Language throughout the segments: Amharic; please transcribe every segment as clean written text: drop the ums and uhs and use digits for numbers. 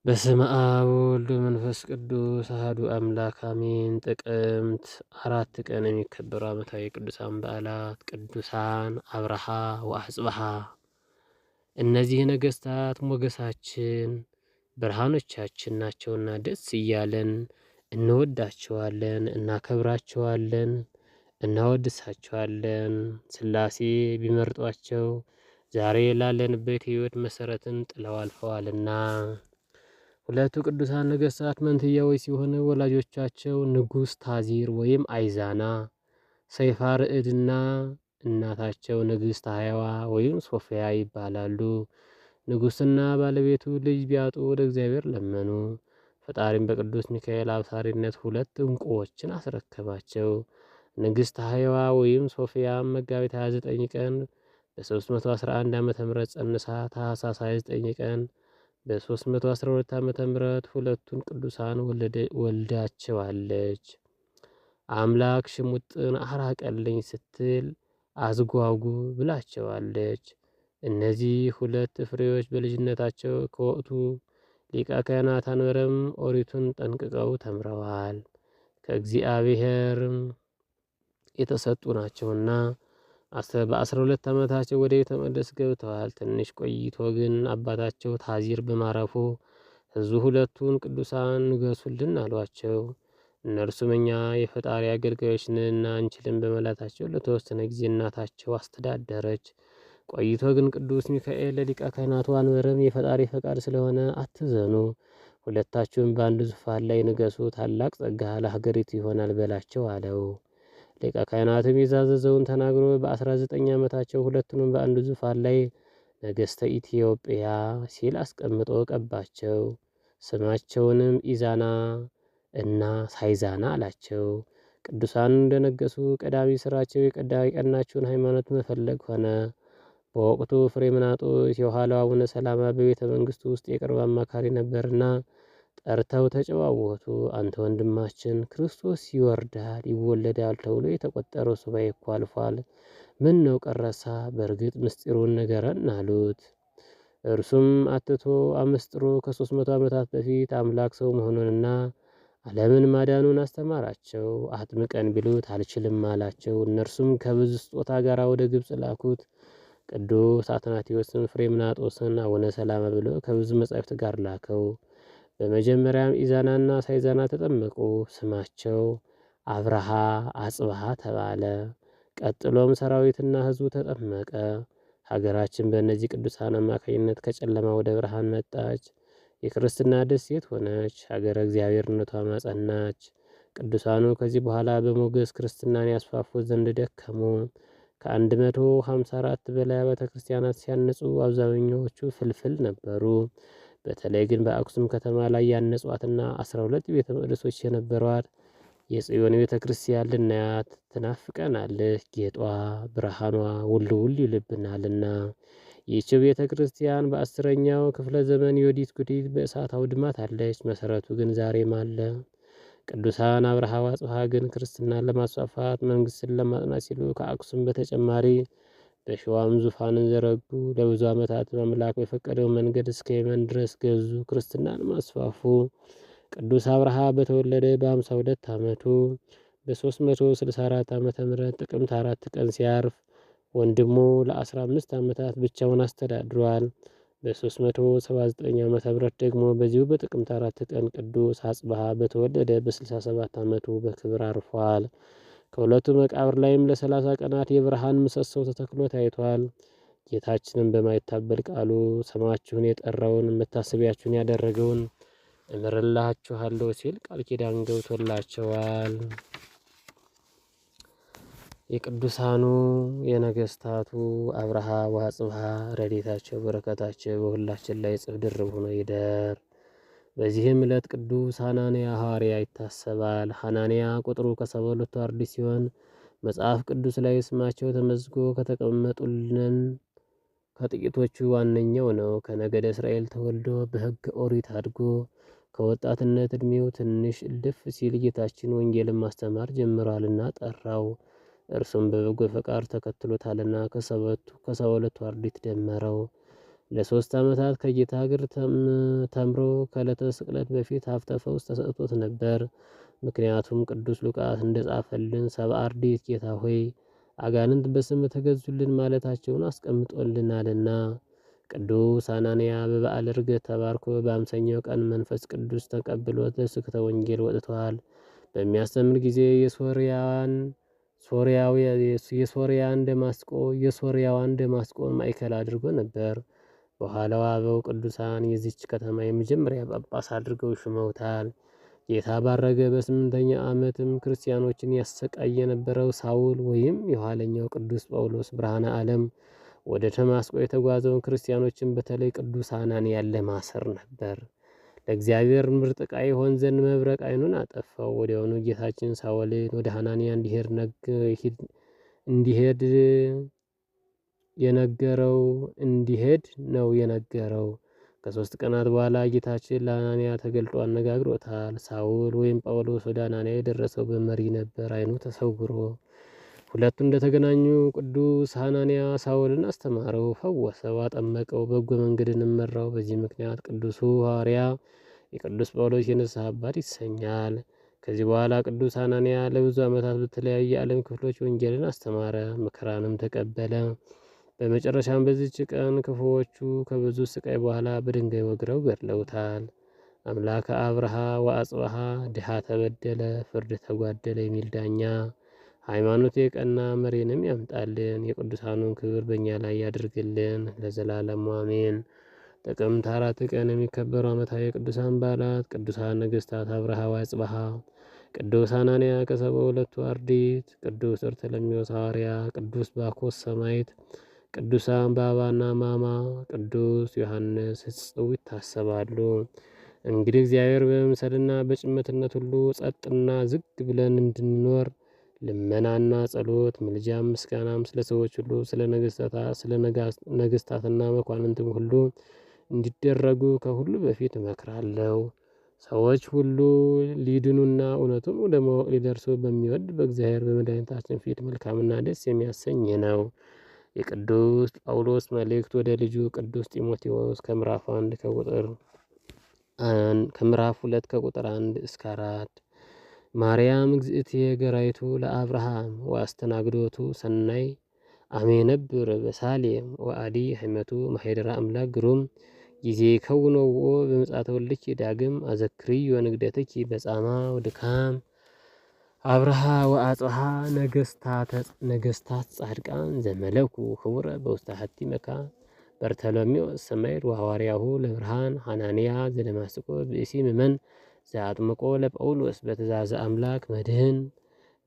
በስመ አብ ወወልድ ወመንፈስ ቅዱስ አሐዱ አምላክ አሜን። ጥቅምት 4 ቀን የሚከበሩ ዓመታዊ ቅዱሳን በዓላት ቅዱሳን አብርሃ ወአጽብሃ። እነዚህ ነገሥታት ሞገሳችን ብርሃኖቻችን ናቸውና ደስ እያለን እንወዳቸዋለን፣ እናከብራቸዋለን፣ እናወድሳቸዋለን። ሥላሴ ቢመርጧቸው ዛሬ ላለንበት ሕይወት መሰረትን ጥለው አልፈዋልና። ሁለቱ ቅዱሳን ነገሥታት መንትያዎች ሲሆኑ ወላጆቻቸው ንጉሥ ታዚር ወይም አይዛና ሰይፋ ርዕድና እናታቸው ንግሥት አህያዋ ወይም ሶፊያ ይባላሉ። ንጉሥና ባለቤቱ ልጅ ቢያጡ ወደ እግዚአብሔር ለመኑ። ፈጣሪም በቅዱስ ሚካኤል አብሳሪነት ሁለት ዕንቁዎችን አስረከባቸው። ንግሥት አህያዋ ወይም ሶፊያም መጋቢት 29 ቀን በ311 ዓ.ም ጸንሳ ታኅሳስ 29 ቀን በ312 ዓ.ም ሁለቱን ቅዱሳን ወልዳቸዋለች። አምላክ ሽሙጥን አራቀልኝ ስትል አዝጓጉ ብላቸዋለች። እነዚህ ሁለት ፍሬዎች በልጅነታቸው ከወቅቱ ሊቀ ካህናት አንበረም ኦሪቱን ጠንቅቀው ተምረዋል፣ ከእግዚአብሔርም የተሰጡ ናቸውና በ12 ዓመታቸው ወደ ቤተ መቅደስ ገብተዋል። ትንሽ ቆይቶ ግን አባታቸው ታዚር በማረፉ ሕዝቡ ሁለቱን ቅዱሳን ንገሱልን አሏቸው። እነርሱም እኛ የፈጣሪ አገልጋዮች ነንና አንችልም በማለታቸው ለተወሰነ ጊዜ እናታቸው አስተዳደረች። ቆይቶ ግን ቅዱስ ሚካኤል ለሊቀ ካህናቱ አንበረም የፈጣሪ ፈቃድ ስለሆነ አትዘኑ፣ ሁለታችሁም በአንድ ዙፋን ላይ ንገሱ፣ ታላቅ ጸጋ ለሀገሪቱ ይሆናል በላቸው አለው። ሊቀ ካህናቱም የዛዘዘውን ተናግሮ በ19 ዓመታቸው ሁለቱንም በአንድ ዙፋን ላይ ነገሥተ ኢትዮጵያ ሲል አስቀምጦ ቀባቸው። ስማቸውንም ኢዛና እና ሳይዛና አላቸው። ቅዱሳን እንደነገሱ ቀዳሚ ስራቸው የቀናችውን ሃይማኖት መፈለግ ሆነ። በወቅቱ ፍሬምናጦስ የኋላው አቡነ ሰላማ በቤተ መንግስቱ ውስጥ የቅርብ አማካሪ ነበርና ጠርተው ተጨዋወቱ። አንተ ወንድማችን ክርስቶስ ይወርዳል ይወለዳል ተብሎ የተቆጠረው ሱባኤ እኮ አልፏል። ምን ነው ቀረሳ? በእርግጥ ምስጢሩን ንገረን አሉት። እርሱም አትቶ አመስጥሮ ከ300 ዓመታት በፊት አምላክ ሰው መሆኑንና ዓለምን ማዳኑን አስተማራቸው። አጥምቀን ቢሉት አልችልም አላቸው። እነርሱም ከብዙ ስጦታ ጋር ወደ ግብፅ ላኩት። ቅዱስ አትናቴዎስን ፍሬምናጦስን አቡነ ሰላማ ብሎ ከብዙ መጻሕፍት ጋር ላከው። በመጀመሪያም ኢዛናና ሳይዛና ተጠመቁ። ስማቸው አብርሃ አጽብሃ ተባለ። ቀጥሎም ሰራዊትና ሕዝቡ ተጠመቀ። ሀገራችን በእነዚህ ቅዱሳን አማካኝነት ከጨለማ ወደ ብርሃን መጣች። የክርስትና ደሴት ሆነች። ሀገረ እግዚአብሔርነቷ ማጸናች። ቅዱሳኑ ከዚህ በኋላ በሞገስ ክርስትናን ያስፋፉት ዘንድ ደከሙ። ከ154 በላይ አብያተ ክርስቲያናት ሲያነጹ አብዛኛዎቹ ፍልፍል ነበሩ። በተለይ ግን በአክሱም ከተማ ላይ ያነጿትና 12 ቤተ መቅደሶች የነበሯት የጽዮን ቤተ ክርስቲያን ልናያት ትናፍቀናለች። ጌጧ ብርሃኗ ውል ውል ይልብናልና። ይህች ቤተ ክርስቲያን በ10ኛው ክፍለ ዘመን ዮዲት ጉዲት በእሳት አውድማታለች። መሰረቱ ግን ዛሬም አለ። ቅዱሳን አብርሃ ወአጽብሃ ግን ክርስትናን ለማስፋፋት መንግስትን ለማጽናት ሲሉ ከአክሱም በተጨማሪ በሸዋም ዙፋንን ዘረጉ። ለብዙ ዓመታት አምላክ በፈቀደው መንገድ እስከ የመን ድረስ ገዙ፣ ክርስትናን ማስፋፉ። ቅዱስ አብርሃ በተወለደ በ52 ዓመቱ በ364 ዓመተ ምህረት ጥቅምት 4 ቀን ሲያርፍ ወንድሙ ለ15 ዓመታት ብቻውን አስተዳድሯል። በ379 ዓመተ ምህረት ደግሞ በዚሁ በጥቅምት 4 ቀን ቅዱስ አጽብሃ በተወለደ በ67 ዓመቱ በክብር አርፏል። ከሁለቱ መቃብር ላይም ለ30 ቀናት የብርሃን ምሰሶው ተተክሎ ታይቷል። ጌታችንን በማይታበል ቃሉ ስማችሁን የጠራውን መታሰቢያችሁን ያደረገውን እምርላችኋለሁ ሲል ቃል ኪዳን ገብቶላቸዋል። የቅዱሳኑ የነገስታቱ አብርሃ ወአጽብሃ ረድኤታቸው በረከታቸው በሁላችን ላይ እጥፍ ድርብ ሆኖ ይደር። በዚህም ዕለት ቅዱስ ሐናንያ ሐዋርያ ይታሰባል። ሐናንያ ቁጥሩ ከ72 አርድእት ሲሆን መጽሐፍ ቅዱስ ላይ ስማቸው ተመዝጎ ከተቀመጡልን ከጥቂቶቹ ዋነኛው ነው። ከነገደ እስራኤል ተወልዶ በሕገ ኦሪት አድጎ ከወጣትነት ዕድሜው ትንሽ እልፍ ሲል ጌታችን ወንጌልን ማስተማር ጀምሯልና ጠራው። እርሱም በበጎ ፈቃድ ተከትሎታልና ከ72 አርድእት ደመረው። ለ3 ዓመታት ከጌታ እግር ተምሮ ከዕለተ ስቅለት በፊት ሀብተ ፈውስ ተሰጥቶት ነበር። ምክንያቱም ቅዱስ ሉቃስ እንደጻፈልን ሰብአ አርድእት ጌታ ሆይ አጋንንት በስምህ ተገዙልን ማለታቸውን አስቀምጦልናልና። ቅዱስ አናንያ በበዓለ ዕርገት ተባርኮ በአምሳኛው ቀን መንፈስ ቅዱስ ተቀብሎት ለስብከተ ወንጌል ወጥቷል። በሚያስተምር ጊዜ የሶርያዋን ደማስቆን ማዕከል አድርጎ ነበር። በኋላው አበው ቅዱሳን የዚች ከተማ የመጀመሪያ ጳጳስ አድርገው ሹመውታል። ጌታ ባረገ በ8ኛ ዓመትም ክርስቲያኖችን ያሰቃይ የነበረው ሳውል ወይም የኋለኛው ቅዱስ ጳውሎስ ብርሃነ ዓለም ወደ ደማስቆ የተጓዘውን ክርስቲያኖችን በተለይ ቅዱስ ሐናንያን ለማሰር ነበር። ለእግዚአብሔር ምርጥ ዕቃ ይሆን ዘንድ መብረቅ ዓይኑን አጠፋው። ወዲያውኑ ጌታችን ሳውልን ወደ ሐናንያ እንዲሄድ ነው የነገረው። ከ3 ቀናት በኋላ ጌታችን ለሐናንያ ተገልጦ አነጋግሮታል። ሳውል ወይም ጳውሎስ ወደ ሐናንያ የደረሰው በመሪ ነበር፣ ዓይኑ ተሰውሮ። ሁለቱ እንደተገናኙ ቅዱስ ሐናንያ ሳውልን አስተማረው፣ ፈወሰው፣ አጠመቀው፣ በጎ መንገድንም መራው። በዚህ ምክንያት ቅዱሱ ሐዋርያ የቅዱስ ጳውሎስ የንስሐ አባት ይሰኛል። ከዚህ በኋላ ቅዱስ ሐናንያ ለብዙ ዓመታት በተለያዩ የዓለም ክፍሎች ወንጌልን አስተማረ፣ መከራንም ተቀበለ። በመጨረሻም በዚች ቀን ክፉዎቹ ከብዙ ስቃይ በኋላ በድንጋይ ወግረው ገድለውታል። አምላከ አብርሃ ወአጽብሃ ድሃ ተበደለ ፍርድ ተጓደለ የሚል ዳኛ ሃይማኖት የቀና መሪንም ያምጣልን። የቅዱሳኑን ክብር በእኛ ላይ ያድርግልን ለዘላለሙ አሜን። ጥቅምት 4 ቀን የሚከበሩ ዓመታዊ የቅዱሳን በዓላት፦ ቅዱሳን ነገሥታት አብርሃ ወአጽብሃ፣ ቅዱስ ሐናንያ ከ72ቱ አርድእት፣ ቅዱስ በርተሎሜዎስ ሐዋርያ፣ ቅዱስ ባኮስ ሰማዕት፣ ቅዱሳን ባባና ማማ፣ ቅዱስ ዮሐንስ ሕጽው ይታሰባሉ። እንግዲህ እግዚአብሔር በመምሰልና በጭምትነት ሁሉ ጸጥና ዝግ ብለን እንድንኖር ልመናና ጸሎት፣ ምልጃም ምስጋናም ስለ ሰዎች ሁሉ ስለ ነገሥታትና መኳንንትም ሁሉ እንዲደረጉ ከሁሉ በፊት እመክራለሁ። ሰዎች ሁሉ ሊድኑና እውነቱን ወደ ማወቅ ሊደርሱ በሚወድ በእግዚአብሔር በመድኃኒታችን ፊት መልካምና ደስ የሚያሰኝ ነው። የቅዱስ ጳውሎስ መልእክት ወደ ልጁ ቅዱስ ጢሞቴዎስ ከምዕራፍ 2 ከቁጥር 1 እስከ 4። ማርያም እግዝእትየ ገራይቱ ለአብርሃም ወአስተናግዶቱ ሰናይ አሜነብር በሳሌም ወአዲ ሕመቱ ማሄደራ አምላክ ግሩም ጊዜ ከውነዎ በምጽአተ ወልድኪ ዳግም አዘክርዮ ንግደትኪ በጻማ ወድካም አብርሃ ወአጽብሃ ነገስታት ጻድቃን ዘመለኩ ክቡረ በውስተ ሀቲ መካን በርተሎሜዎስ ሰማዕት ወሐዋርያሁ ለብርሃን ሐናንያ ዘደማስቆ ብእሲ ምእመን ዘአጥምቆ ለጳውሎስ በትእዛዘ አምላክ መድህን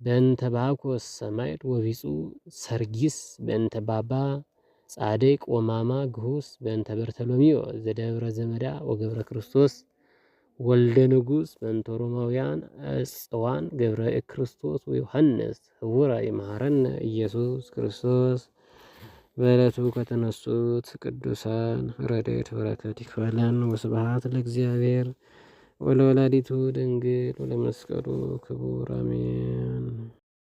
በእንተ ባኮስ ሰማዕት ወቢጹ ሰርጊስ በእንተ ባባ ጻድቅ ወማማ ግሁስ በእንተ በርተሎሜዎስ ዘደብረ ዘመዳ ወገብረ ክርስቶስ ወልደ ንጉሥ በእንተ ሮማውያን እጽዋን ገብረ ክርስቶስ ወዮሐንስ ህቡረ ይመሃረነ ኢየሱስ ክርስቶስ። በዕለቱ ከተነሱት ቅዱሳን ረድኤት በረከት ይክፈለን። ወስብሐት ለእግዚአብሔር ወለወላዲቱ ድንግል ወለመስቀሉ ክቡር አሜን።